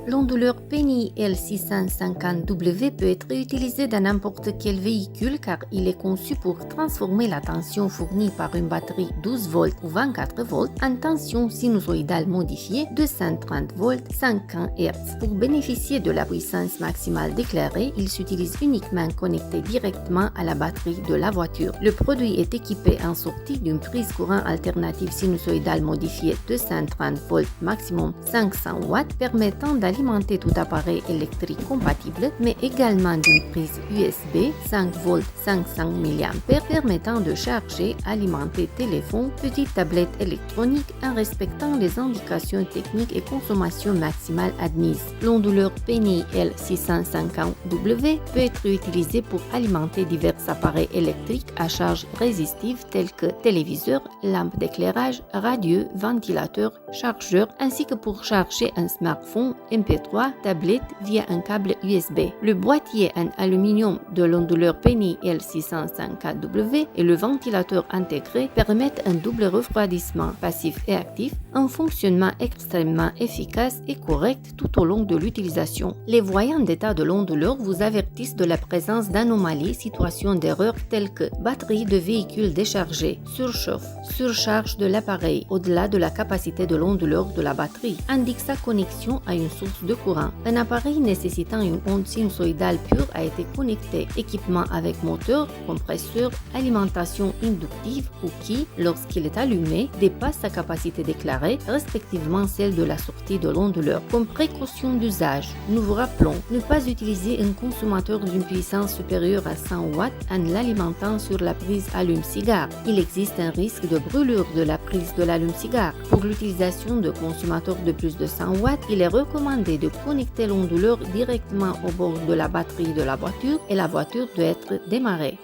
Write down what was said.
L'onduleur Penny L650W peut être utilisé dans n'importe quel véhicule car il est conçu pour transformer la tension fournie par une batterie 12 volts ou 24 volts en tension sinusoïdale modifiée de 130 volts 50 Hz. Pour bénéficier de la puissance maximale déclarée, il s'utilise uniquement connecté directement à la batterie de la voiture. Le produit est équipé en sortie d'une prise courant alternative sinusoïdale modifiée de 130 volts maximum 500 watts permettant d'alimenter tout appareil électrique compatible, mais également d'une prise USB 5 volts 500 mA permettant de charger, alimenter téléphone, petite tablette électronique en respectant les indications techniques et consommation maximale admises. L'onduleur Penny L650W peut être utilisé pour alimenter divers appareils électriques à charge résistive tels que téléviseurs, lampes d'éclairage, radios, ventilateurs, chargeurs, ainsi que pour charger un smartphone, MP3, tablette via un câble USB. Le boîtier en aluminium de l'onduleur Penny L650W et le ventilateur intégré permettent un double refroidissement passif et actif, un fonctionnement extrêmement efficace et correct tout au long de l'utilisation. Les voyants d'état de l'onduleur vous avertissent de la présence d'anomalies, situations d'erreur telles que batterie de véhicule déchargée, surchauffe, surcharge de l'appareil au-delà de la capacité de l'onduleur de la batterie, indique sa connexion à une source de courant. Un appareil nécessitant une onde sinusoïdale pure a été connecté, équipement avec moteur, compresseur, alimentation inductive ou qui, lorsqu'il est allumé, dépasse sa capacité déclarée, respectivement celle de la sortie de l'onduleur. Comme précaution d'usage, nous vous rappelons ne pas utiliser un consommateur d'une puissance supérieure à 100 watts en l'alimentant sur la prise allume-cigare. Il existe un risque de brûlure de la prise de l'allume-cigare. Pour l'utilisation de consommateurs de plus de 100 watts, il est recommandé de connecter l'onduleur directement au bord de la batterie de la voiture et la voiture doit être démarrée.